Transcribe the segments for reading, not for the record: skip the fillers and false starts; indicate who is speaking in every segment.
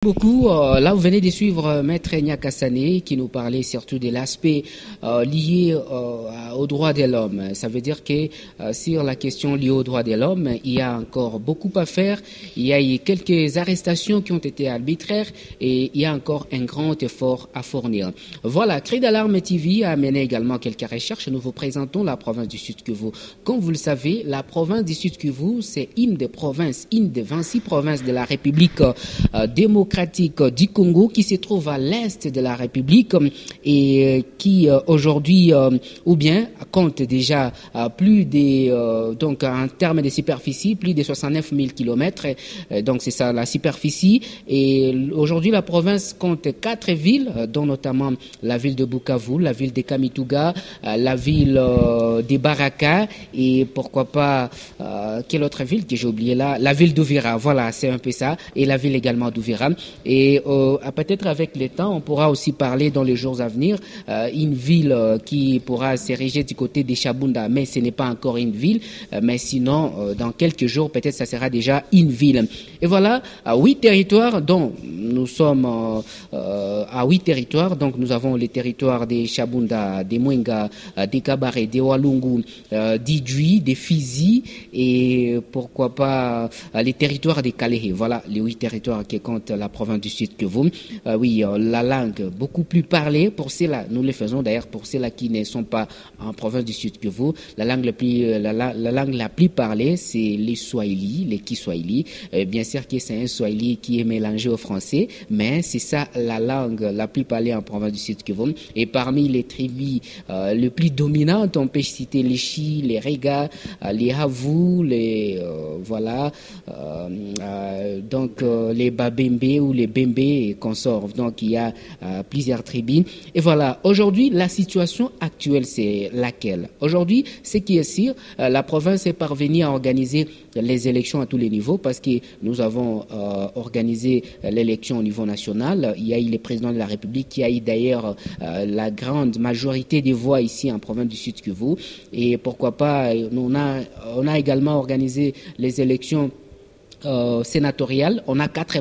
Speaker 1: Beaucoup. Là, vous venez de suivre Maître Nyakassane qui nous parlait surtout de l'aspect lié aux droits de l'homme. Ça veut dire que sur la question liée aux droits de l'homme, il y a encore beaucoup à faire. Il y a eu quelques arrestations qui ont été arbitraires et il y a encore un grand effort à fournir. Voilà, Cri d'Alarme TV a mené également quelques recherches. Nous vous présentons la province du Sud-Kivu. Comme vous le savez, la province du Sud-Kivu, c'est une des provinces, une des 26 provinces de la République démocratique du Congo qui se trouve à l'est de la République et qui aujourd'hui ou bien compte déjà plus de donc en termes de superficie plus de 69 000 kilomètres, donc c'est ça la superficie. Et aujourd'hui la province compte 4 villes dont notamment la ville de Bukavu, la ville de Kamituga, la ville de Baraka et pourquoi pas quelle autre ville que j'ai oublié là, la ville d'Uvira. Voilà, c'est un peu ça, et la ville également d'Uvira. Et peut-être avec le temps, on pourra aussi parler dans les jours à venir une ville qui pourra s'ériger du côté des Chabunda, mais ce n'est pas encore une ville, mais sinon dans quelques jours peut-être ça sera déjà une ville. Et voilà, 8 territoires dont nous sommes à 8 territoires, donc nous avons les territoires des Chabunda, des Mwenga, des Kabare, des Walungu, d'Idjui, des Fizi et pourquoi pas les territoires des Kalehe. Voilà les 8 territoires qui comptent la province du Sud-Kivu. Oui, la langue beaucoup plus parlée pour ceux-là, nous le faisons d'ailleurs pour ceux-là qui ne sont pas en province du Sud-Kivu. La langue la plus parlée, c'est les Swahili, les Kiswahili. Bien sûr que c'est un Swahili qui est mélangé au français, mais c'est ça la langue la plus parlée en province du Sud-Kivu. Et parmi les tribus les plus dominantes, on peut citer les Chi, les Rega, les Havu, les voilà, donc les Babembe ou les Bembe et consorts. Donc il y a plusieurs tribus. Et voilà, aujourd'hui la situation actuelle c'est laquelle? Aujourd'hui, ce qui est sûr, la province est parvenue à organiser les élections à tous les niveaux parce que nous avons organisé l'élection au niveau national. Il y a eu le président de la République qui a eu d'ailleurs la grande majorité des voix ici en province du Sud-Kivu. Et pourquoi pas, on a également organisé les élections sénatoriale. On a 4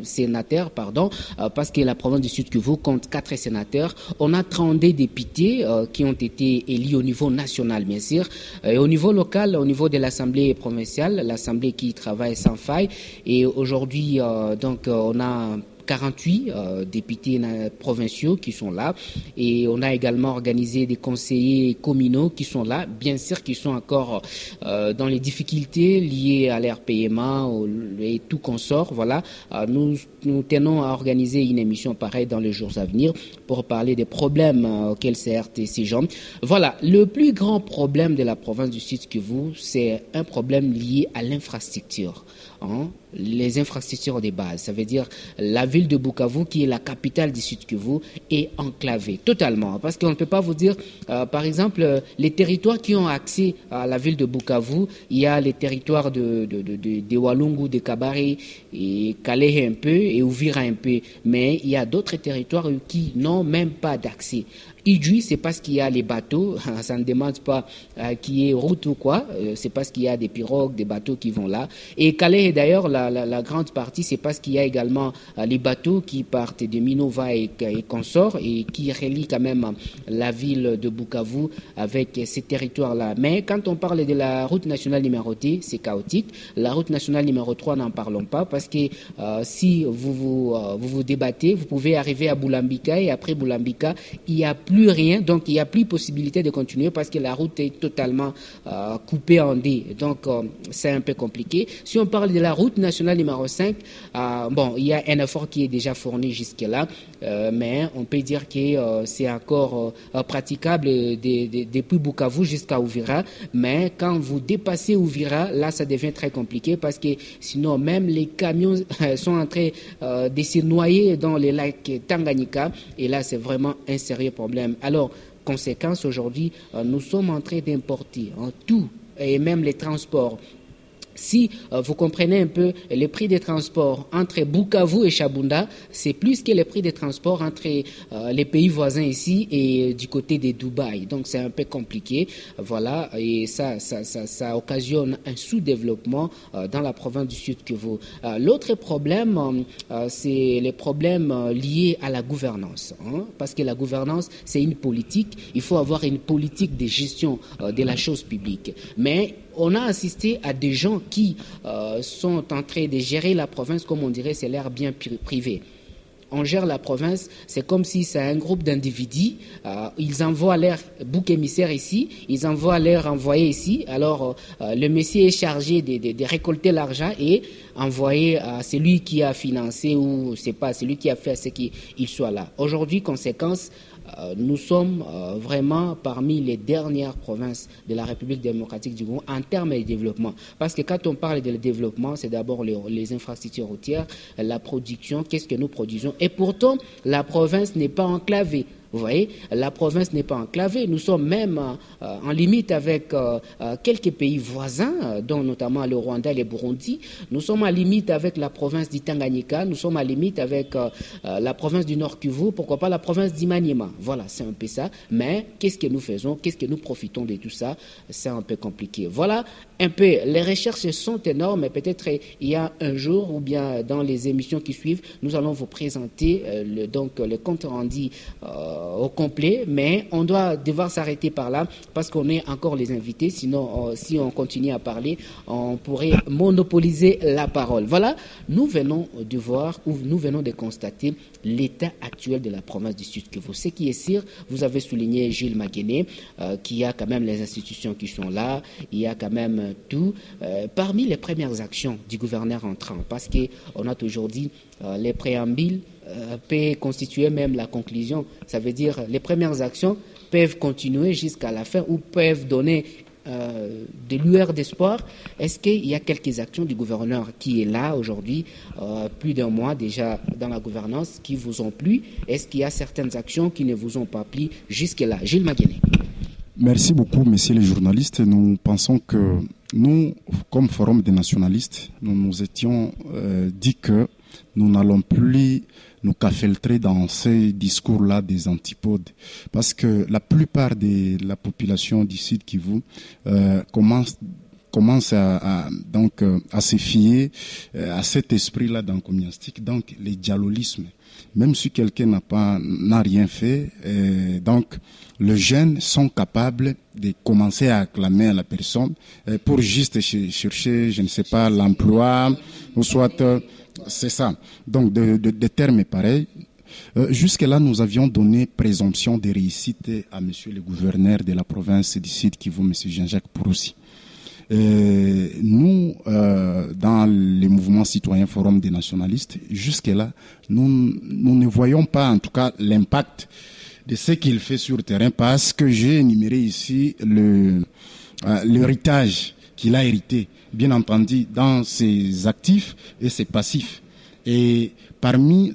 Speaker 1: sénateurs, parce que la province du Sud-Kivu compte 4 sénateurs. On a 32 députés qui ont été élus au niveau national, bien sûr. Et au niveau local, au niveau de l'Assemblée provinciale, l'Assemblée qui travaille sans faille. Et aujourd'hui, donc, on a 48 députés provinciaux qui sont là et on a également organisé des conseillers communaux qui sont là, bien sûr qui sont encore dans les difficultés liées à leur paiement et tout consort. Voilà, nous tenons à organiser une émission pareille dans les jours à venir pour parler des problèmes auxquels se heurtent ces gens. Voilà, le plus grand problème de la province du Sud-Kivu, c'est un problème lié à l'infrastructure. Les infrastructures de base, ça veut dire la ville de Bukavu qui est la capitale du Sud-Kivu est enclavée totalement parce qu'on ne peut pas vous dire par exemple les territoires qui ont accès à la ville de Bukavu, il y a les territoires de Walungu, de Kabare et Kalehe un peu et Uvira un peu, mais il y a d'autres territoires qui n'ont même pas d'accès. Idjui, c'est parce qu'il y a les bateaux, ça ne demande pas qu'il y ait route ou quoi, c'est parce qu'il y a des pirogues, des bateaux qui vont là. Et Calais, d'ailleurs, la grande partie, c'est parce qu'il y a également les bateaux qui partent de Minova et consorts et qui relient quand même la ville de Bukavu avec ces territoires-là. Mais quand on parle de la route nationale numéro 2, c'est chaotique. La route nationale numéro 3, n'en parlons pas parce que si vous débattez, vous pouvez arriver à Boulambika et après Boulambika, il y a plus rien, donc il n'y a plus possibilité de continuer parce que la route est totalement coupée en deux. Donc c'est un peu compliqué. Si on parle de la route nationale numéro 5, bon, il y a un effort qui est déjà fourni jusque-là, mais on peut dire que c'est encore praticable depuis Bukavu jusqu'à Uvira. Mais quand vous dépassez Uvira, là ça devient très compliqué parce que sinon même les camions sont en train de se noyer dans les lacs Tanganyika et là c'est vraiment un sérieux problème. Alors, conséquence, aujourd'hui, nous sommes en train d'importer tout, et même les transports. Si vous comprenez un peu, les prix des transports entre Bukavu et Chabunda, c'est plus que les prix des transports entre les pays voisins ici et du côté de Dubaï. Donc c'est un peu compliqué, voilà, et ça occasionne un sous-développement dans la province du Sud Kivu. L'autre problème, c'est les problèmes liés à la gouvernance, parce que la gouvernance, c'est une politique. Il faut avoir une politique de gestion de la chose publique. Mais on a assisté à des gens qui sont en train de gérer la province, comme on dirait, c'est leur bien privé. On gère la province, c'est comme si c'est un groupe d'individus, ils envoient leur bouc émissaire ici, ils envoient leur envoyé ici, alors le monsieur est chargé de récolter l'argent et envoyer à celui qui a financé ou c'est pas celui qui a fait ce qu'il soit là. Aujourd'hui, conséquence, nous sommes vraiment parmi les dernières provinces de la République démocratique du Congo en termes de développement. Parce que quand on parle de développement, c'est d'abord les infrastructures routières, la production, qu'est-ce que nous produisons. Et pourtant, la province n'est pas enclavée. Vous voyez, la province n'est pas enclavée. Nous sommes même en limite avec quelques pays voisins, dont notamment le Rwanda et le Burundi. Nous sommes en limite avec la province du Tanganyika. Nous sommes en limite avec la province du Nord Kivu. Pourquoi pas la province d'Imaniema. Voilà, c'est un peu ça. Mais qu'est-ce que nous faisons? Qu'est-ce que nous profitons de tout ça? C'est un peu compliqué. Voilà un peu. Les recherches sont énormes. Peut-être il y a un jour ou bien dans les émissions qui suivent, nous allons vous présenter le compte rendu au complet, mais on doit devoir s'arrêter par là parce qu'on est encore les invités, sinon si on continue à parler, on pourrait monopoliser la parole. Voilà, nous venons de voir ou nous venons de constater l'état actuel de la province du Sud Kivu. Ce qui est sûr, vous avez souligné Gilles Maguené, qu'il y a quand même les institutions qui sont là, il y a quand même tout. Parmi les premières actions du gouverneur entrant, parce qu'on a toujours dit les préambules peut constituer même la conclusion. Ça veut dire les premières actions peuvent continuer jusqu'à la fin ou peuvent donner de lueurs d'espoir. Est-ce qu'il y a quelques actions du gouverneur qui est là aujourd'hui, plus d'un mois déjà dans la gouvernance, qui vous ont plu? Est-ce qu'il y a certaines actions qui ne vous ont pas plu jusque-là? Gilles Maguené.
Speaker 2: Merci beaucoup, messieurs les journalistes. Nous pensons que nous, comme Forum des nationalistes, nous nous étions dit que nous n'allons plus nous caféltrer dans ces discours-là des antipodes. Parce que la plupart de la population du Sud Kivu commence à se fier à cet esprit-là d'encomiastique, donc les dialolismes. Même si quelqu'un n'a rien fait, donc les jeunes sont capables de commencer à acclamer à la personne pour juste chercher, je ne sais pas, l'emploi, ou soit c'est ça. Donc de termes pareils. Jusque-là, nous avions donné présomption de réussite à monsieur le gouverneur de la province du Sud Kivu, monsieur Jean-Jacques Pouroussi. Nous, dans les mouvements citoyens Forum des nationalistes, jusque-là, nous ne voyons pas, en tout cas, l'impact de ce qu'il fait sur le terrain, parce que j'ai énuméré ici l'héritage qu'il a hérité, bien entendu, dans ses actifs et ses passifs. Et parmi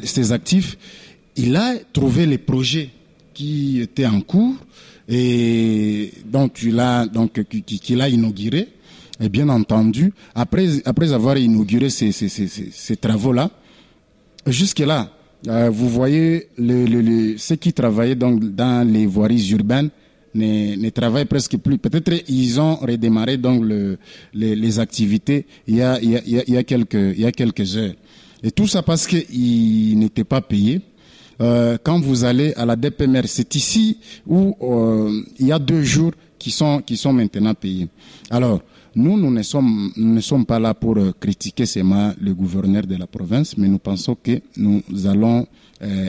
Speaker 2: ces actifs, il a trouvé les projets qui étaient en cours et donc qu'il a inauguré. Et bien entendu, après avoir inauguré ces travaux-là, jusque-là, vous voyez ceux qui travaillaient donc dans les voiries urbaines ne travaillent presque plus. Peut-être ils ont redémarré donc les activités il y a quelques heures. Et tout ça parce qu'ils n'étaient pas payés. Quand vous allez à la DPMR, c'est ici où il y a 2 jours qui sont maintenant payés. Alors, nous ne sommes pas là pour critiquer seulement le gouverneur de la province, mais nous pensons que nous allons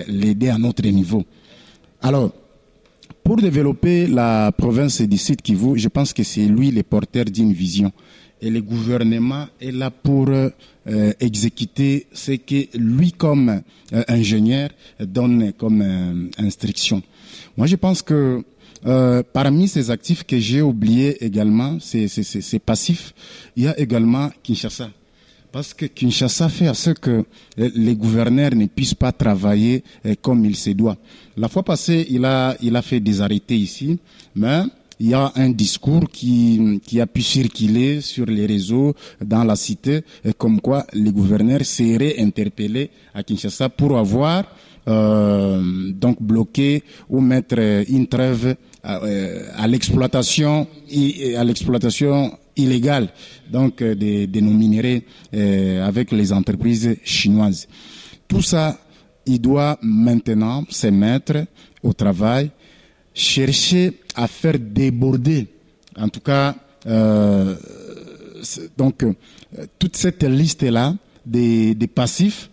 Speaker 2: l'aider à notre niveau. Alors, pour développer la province du Sud Kivu, je pense que c'est lui le porteur d'une vision. Et le gouvernement est là pour exécuter ce que lui, comme ingénieur, donne comme instruction. Moi, je pense que parmi ces actifs que j'ai oubliés également, ces passifs, il y a également Kinshasa. Parce que Kinshasa fait à ce que les gouverneurs ne puissent pas travailler comme il se doit. La fois passée, il a fait des arrêtés ici, mais il y a un discours qui a pu circuler sur les réseaux dans la cité, comme quoi les gouverneurs seraient interpellés à Kinshasa pour avoir donc bloqué ou mettre une trêve à l'exploitation illégale donc de nos minéraux avec les entreprises chinoises. Tout ça, il doit maintenant se mettre au travail, chercher à faire déborder, en tout cas, donc toute cette liste-là des passifs,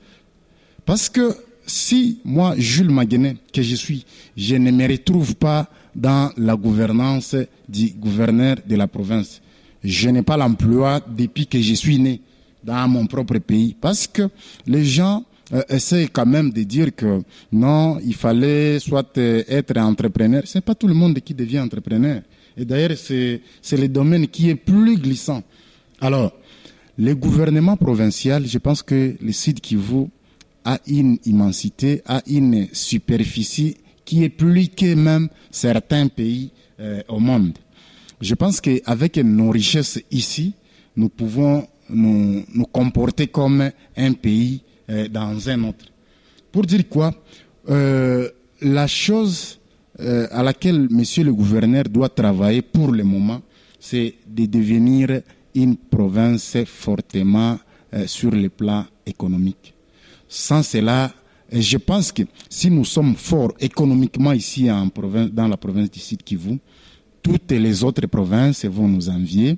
Speaker 2: parce que si moi, Jules Maguené, que je suis, je ne me retrouve pas dans la gouvernance du gouverneur de la province, je n'ai pas l'emploi depuis que je suis né dans mon propre pays, parce que les gens essaie quand même de dire que non, il fallait soit être entrepreneur. C'est pas tout le monde qui devient entrepreneur. Et d'ailleurs, c'est le domaine qui est plus glissant. Alors, le gouvernement provincial, je pense que le Sud Kivu a une immensité, a une superficie qui est plus que même certains pays au monde. Je pense qu'avec nos richesses ici, nous pouvons nous comporter comme un pays dans un autre. Pour dire quoi, la chose à laquelle monsieur le gouverneur doit travailler pour le moment, c'est de devenir une province fortement sur le plan économique. Sans cela, je pense que si nous sommes forts économiquement ici dans la province du Sud Kivu, toutes les autres provinces vont nous envier,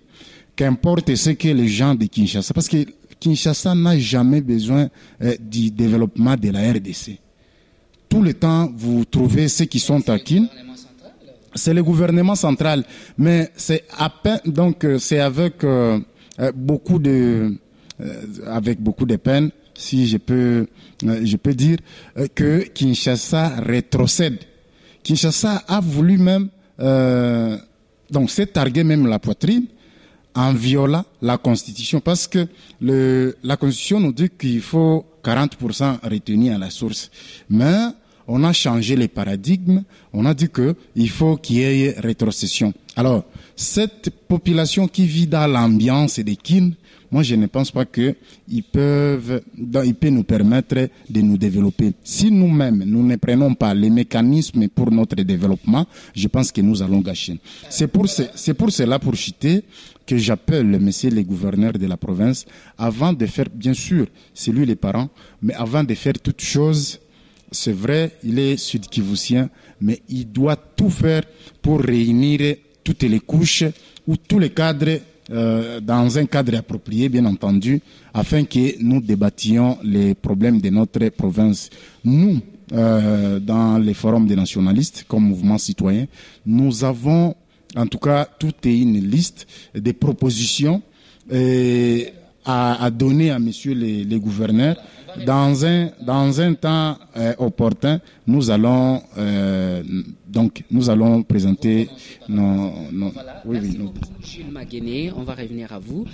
Speaker 2: qu'importe ce que les gens de Kinshasa, parce que Kinshasa n'a jamais besoin du développement de la RDC. Tout le temps, vous trouvez ceux qui sont à Kin. C'est le gouvernement central, mais c'est à peine, donc c'est avec beaucoup de peine, si je peux dire que Kinshasa rétrocède. Kinshasa a voulu même donc s'est targué même la poitrine en violant la Constitution, parce que la Constitution nous dit qu'il faut 40% retenus à la source. Mais on a changé les paradigmes, on a dit qu'il faut qu'il y ait rétrocession. Alors, cette population qui vit dans l'ambiance des Kin, moi je ne pense pas qu'ils peuvent nous permettre de nous développer. Si nous-mêmes, nous ne prenons pas les mécanismes pour notre développement, je pense que nous allons gâcher. C'est pour cela, pour citer, que j'appelle monsieur le gouverneur de la province, avant de faire, bien sûr, c'est lui les parents, mais avant de faire toutes choses, c'est vrai, il est sud-kivusien, mais il doit tout faire pour réunir toutes les couches ou tous les cadres dans un cadre approprié, bien entendu, afin que nous débattions les problèmes de notre province. Nous, dans les forums des nationalistes, comme mouvement citoyen, nous avons, en tout cas, toute une liste de propositions à donner à messieurs les gouverneurs. Dans un temps opportun, nous allons présenter nos
Speaker 1: Voilà, merci beaucoup, Jules Maguené. On va revenir à vous.